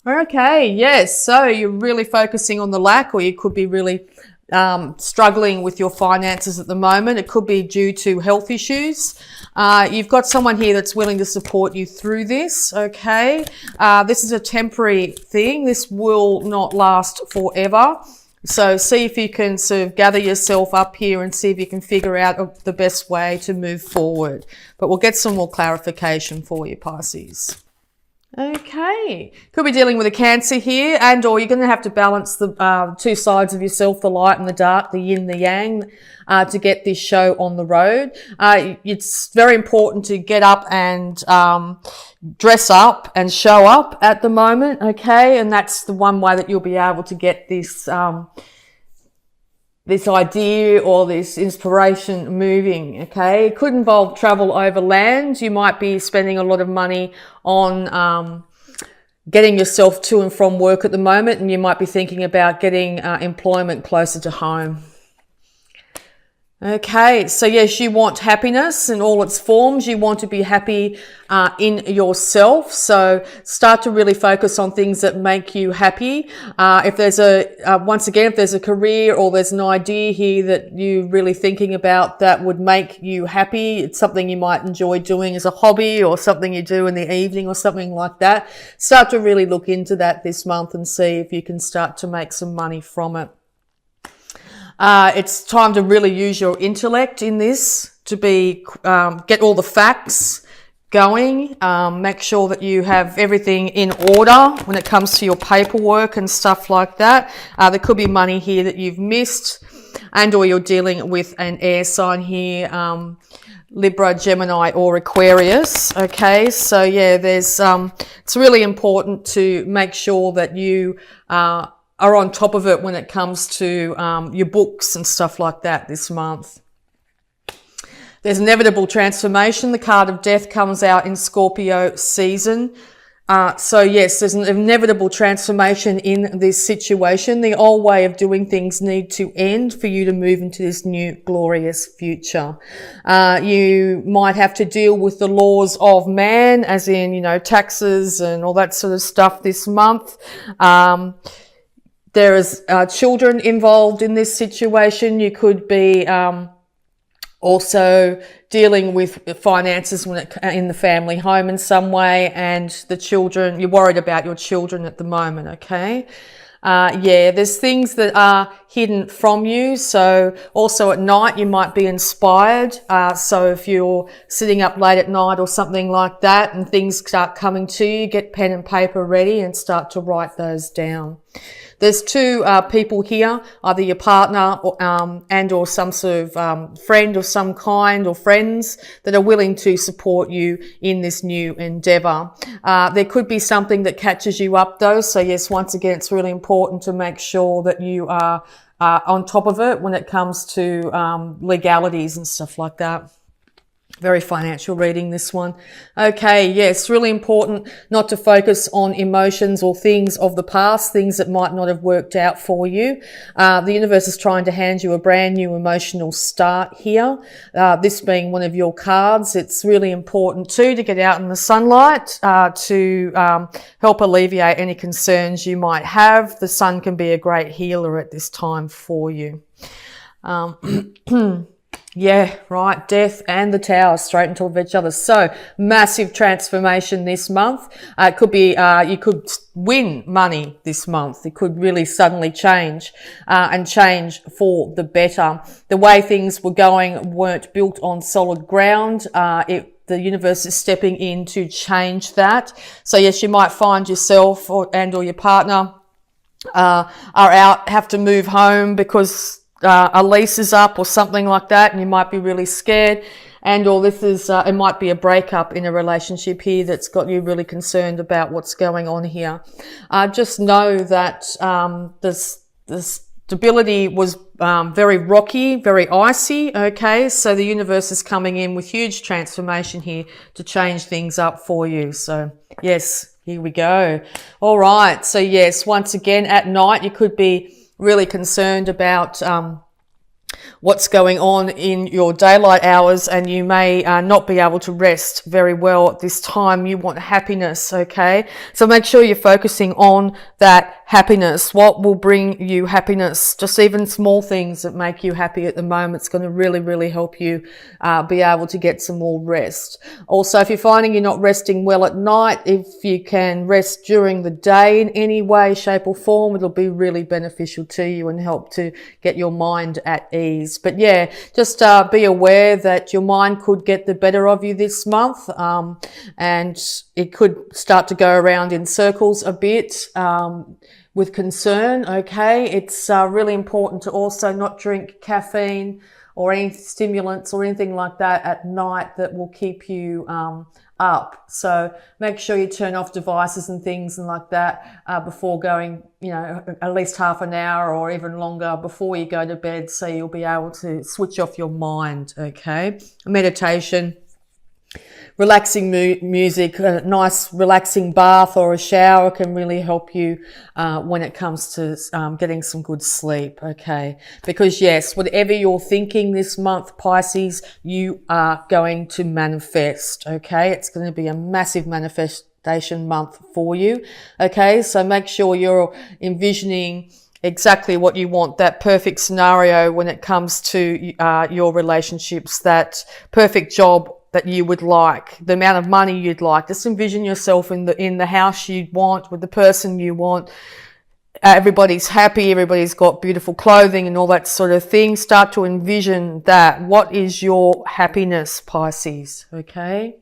Okay, yes. So you're really focusing on the lack, or you could be really struggling with your finances at the moment. It could be due to health issues. You've got someone here that's willing to support you through this, okay? This is a temporary thing. This will not last forever. So see if you can sort of gather yourself up here and see if you can figure out the best way to move forward. But we'll get some more clarification for you, Pisces. Okay, could be dealing with a Cancer here, and or you're going to have to balance the two sides of yourself, the light and the dark, the yin, the yang, to get this show on the road. It's very important to get up and dress up and show up at the moment, okay? And that's the one way that you'll be able to get this this idea or this inspiration moving, okay? It could involve travel overland. You might be spending a lot of money on getting yourself to and from work at the moment, and you might be thinking about getting employment closer to home. Okay, so yes, you want happiness in all its forms. You want to be happy in yourself. So start to really focus on things that make you happy. If there's once again, if there's a career or there's an idea here that you're really thinking about that would make you happy, it's something you might enjoy doing as a hobby or something you do in the evening or something like that. Start to really look into that this month and see if you can start to make some money from it. It's time to really use your intellect in this to get all the facts going. Make sure that you have everything in order when it comes to your paperwork and stuff like that. There could be money here that you've missed, and or you're dealing with an air sign here, Libra, Gemini or Aquarius. Okay, so yeah, it's really important to make sure that you are on top of it when it comes to your books and stuff like that this month. There's inevitable transformation. The card of death comes out in Scorpio season. So yes, there's an inevitable transformation in this situation. The old way of doing things need to end for you to move into this new glorious future. You might have to deal with the laws of man, as in, taxes and all that sort of stuff this month. There is children involved in this situation. You could be also dealing with finances in the family home in some way, and the children, you're worried about your children at the moment, okay? There's things that are hidden from you. So also at night, you might be inspired. So if you're sitting up late at night or something like that and things start coming to you, get pen and paper ready and start to write those down. There's two people here, either your partner or some sort of friend of some kind, or friends that are willing to support you in this new endeavour. There could be something that catches you up though. So yes, once again, it's really important to make sure that you are on top of it when it comes to legalities and stuff like that. Very financial reading, this one. Okay, yes, really important not to focus on emotions or things of the past, things that might not have worked out for you. The universe is trying to hand you a brand new emotional start here. This being one of your cards, it's really important too to get out in the sunlight to help alleviate any concerns you might have. The sun can be a great healer at this time for you. Yeah, right. Death and the Tower straight on top of each other. So massive transformation this month. It could be, you could win money this month. It could really suddenly change, and change for the better. The way things were going weren't built on solid ground. The universe is stepping in to change that. So yes, you might find yourself or your partner, are out, have to move home because a lease is up or something like that, and you might be really scared, and or this is it might be a breakup in a relationship here that's got you really concerned about what's going on here. Just know that the stability was very rocky, very icy. Okay, so the universe is coming in with huge transformation here to change things up for you. So yes, here we go. All right, so yes, once again at night you could be really concerned about what's going on in your daylight hours, and you may not be able to rest very well at this time. You want happiness, okay? So make sure you're focusing on that happiness. What will bring you happiness? Just even small things that make you happy at the moment. It's going to really, really help you be able to get some more rest. Also, if you're finding you're not resting well at night, if you can rest during the day in any way, shape or form, it'll be really beneficial to you and help to get your mind at ease. But yeah, just be aware that your mind could get the better of you this month, and it could start to go around in circles a bit with concern, okay? It's really important to also not drink caffeine or any stimulants or anything like that at night that will keep you up. So make sure you turn off devices and things and like that before going, at least half an hour or even longer before you go to bed, so you'll be able to switch off your mind, okay? Meditation, relaxing music, a nice relaxing bath or a shower can really help you when it comes to getting some good sleep, okay? Because yes, whatever you're thinking this month, Pisces, you are going to manifest, okay? It's going to be a massive manifestation month for you, okay? So make sure you're envisioning exactly what you want, that perfect scenario when it comes to your relationships, that perfect job that you would like, the amount of money you'd like. Just envision yourself in the house you want, with the person you want. Everybody's happy, everybody's got beautiful clothing and all that sort of thing. Start to envision that. What is your happiness, Pisces? Okay?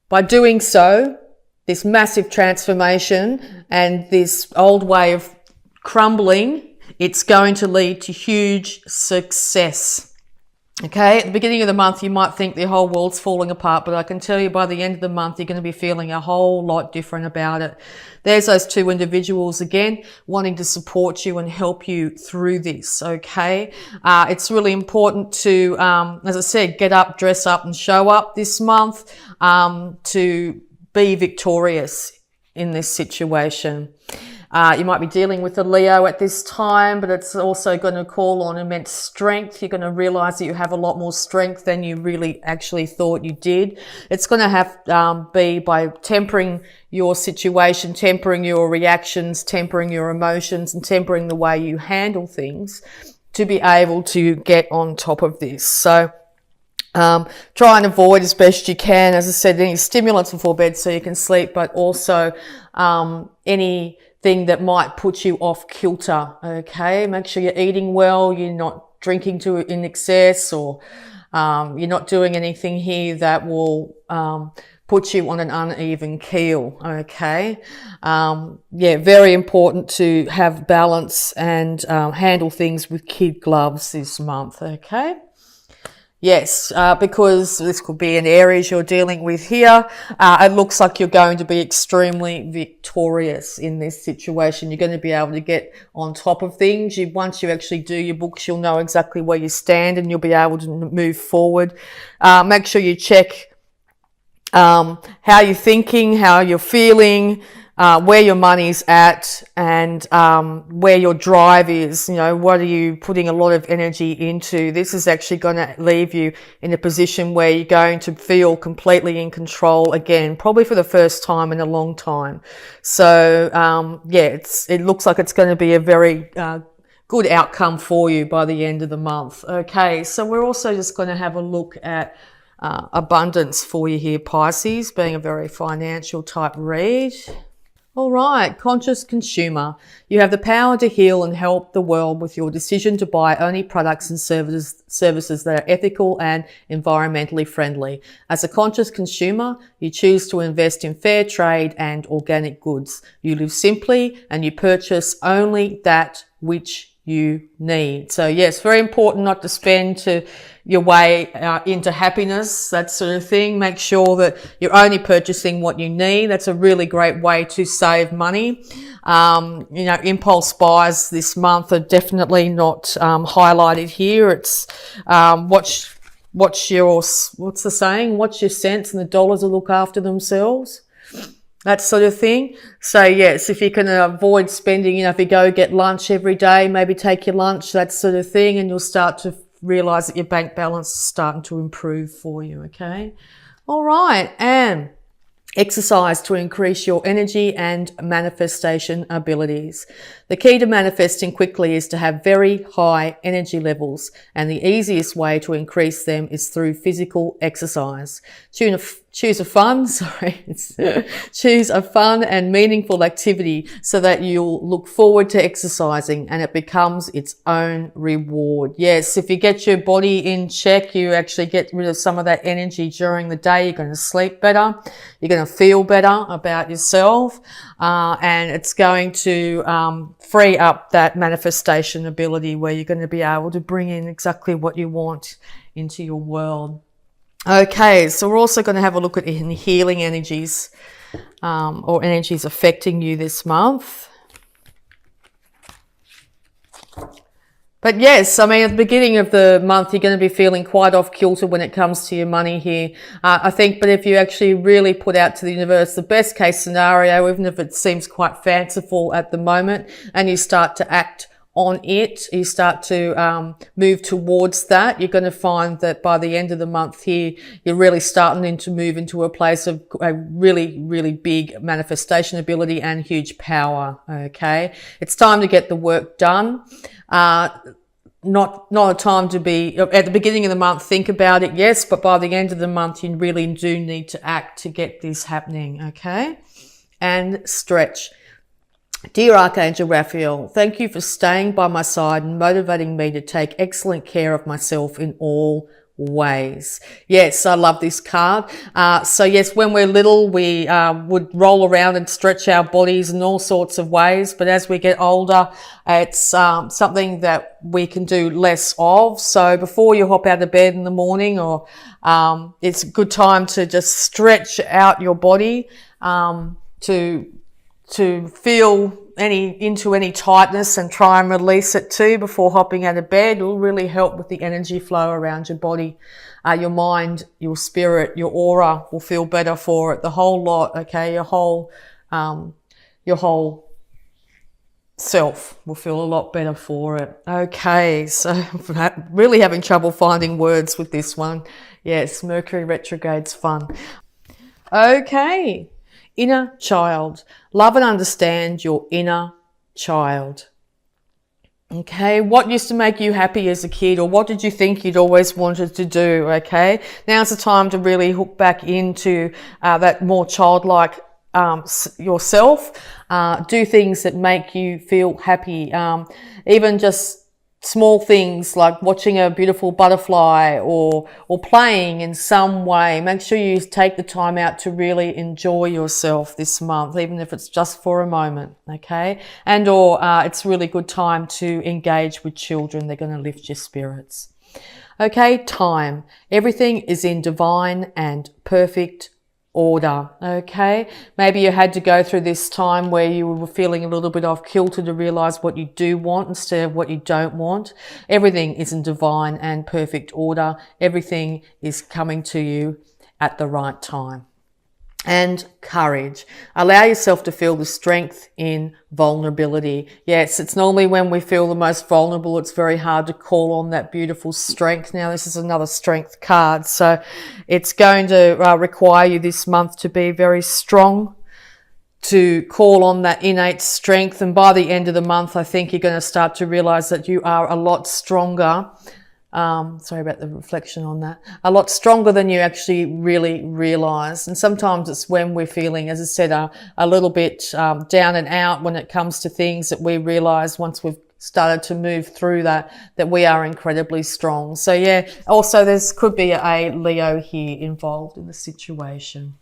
By doing so, this massive transformation and this old way of crumbling, it's going to lead to huge success. Okay, at the beginning of the month, you might think the whole world's falling apart, but I can tell you by the end of the month, you're going to be feeling a whole lot different about it. There's those two individuals again, wanting to support you and help you through this, okay? It's really important to, as I said, get up, dress up and show up this month to be victorious in this situation. You might be dealing with a Leo at this time, but it's also going to call on immense strength. You're going to realize that you have a lot more strength than you really actually thought you did. It's going to have be by tempering your situation, tempering your reactions, tempering your emotions, and tempering the way you handle things to be able to get on top of this. So try and avoid as best you can, as I said, any stimulants before bed so you can sleep, but also anything that might put you off kilter, okay? Make sure you're eating well, you're not drinking in excess, or you're not doing anything here that will put you on an uneven keel, okay? Yeah, very important to have balance and handle things with kid gloves this month, okay? Yes, because this could be an Aries you're dealing with here. It looks like you're going to be extremely victorious in this situation. You're going to be able to get on top of things. Once you actually do your books, you'll know exactly where you stand and you'll be able to move forward. Make sure you check how you're thinking, how you're feeling, where your money's at, and where your drive is. You know, what are you putting a lot of energy into? This is actually going to leave you in a position where you're going to feel completely in control again, probably for the first time in a long time. So yeah, it looks like it's going to be a very good outcome for you by the end of the month. Okay, so we're also just going to have a look at abundance for you here, Pisces, being a very financial type read. All right, conscious consumer. You have the power to heal and help the world with your decision to buy only products and services that are ethical and environmentally friendly. As a conscious consumer, you choose to invest in fair trade and organic goods. You live simply and you purchase only that which you need. So yes, very important not to spend your way into happiness, that sort of thing. Make sure that you're only purchasing what you need. That's a really great way to save money. You know, impulse buys this month are definitely not highlighted here. It's what's the saying? Watch your cents and the dollars will look after themselves. that sort of thing. So yes, if you can avoid spending, if you go get lunch every day, maybe take your lunch, that sort of thing, and you'll start to realize that your bank balance is starting to improve for you. Okay. All right. And exercise to increase your energy and manifestation abilities. The key to manifesting quickly is to have very high energy levels, and the easiest way to increase them is through physical exercise. Choose a fun and meaningful activity so that you'll look forward to exercising and it becomes its own reward. Yes, if you get your body in check, you actually get rid of some of that energy during the day. You're going to sleep better. You're going to feel better about yourself. And it's going to free up that manifestation ability where you're going to be able to bring in exactly what you want into your world. Okay, so we're also going to have a look at healing energies or energies affecting you this month. But yes, I mean, at the beginning of the month, you're going to be feeling quite off kilter when it comes to your money here. I think, but if you actually really put out to the universe the best case scenario, even if it seems quite fanciful at the moment, and you start to act on it, you start to move towards that, you're going to find that by the end of the month here, you're really starting to move into a place of a really, really big manifestation ability and huge power. Okay. It's time to get the work done. Not a time to be at the beginning of the month, think about it. Yes. But by the end of the month, you really do need to act to get this happening. Okay. And stretch. Dear Archangel Raphael, thank you for staying by my side and motivating me to take excellent care of myself in all ways. Yes, I love this card. So yes, when we're little, we would roll around and stretch our bodies in all sorts of ways. But as we get older, it's something that we can do less of. So before you hop out of bed in the morning, or it's a good time to just stretch out your body to feel into any tightness and try and release it too before hopping out of bed. It will really help with the energy flow around your body. Your mind, your spirit, your aura will feel better for it. The whole lot, okay? Your whole self will feel a lot better for it. Okay, so really having trouble finding words with this one. Yes, Mercury retrograde's fun. Okay. Inner child. Love and understand your inner child. Okay, what used to make you happy as a kid, or what did you think you'd always wanted to do? Okay, now's the time to really hook back into that more childlike yourself. Do things that make you feel happy. Even just small things like watching a beautiful butterfly or playing in some way. Make sure you take the time out to really enjoy yourself this month, even if it's just for a moment, okay? And or it's a really good time to engage with children. They're going to lift your spirits. Okay, time. Everything is in divine and perfect order. Okay, maybe you had to go through this time where you were feeling a little bit off kilter to realize what you do want instead of what you don't want. Everything is in divine and perfect order. Everything is coming to you at the right time. And courage. Allow yourself to feel the strength in vulnerability. Yes, it's normally when we feel the most vulnerable, it's very hard to call on that beautiful strength. Now, this is another strength card, so it's going to require you this month to be very strong, to call on that innate strength. And by the end of the month, I think you're going to start to realize that you are a lot stronger. Sorry about the reflection on that. A lot stronger than you actually really realize. And sometimes it's when we're feeling, as I said, a little bit down and out when it comes to things that we realize once we've started to move through that we are incredibly strong. So yeah, also could be a Leo here involved in the situation.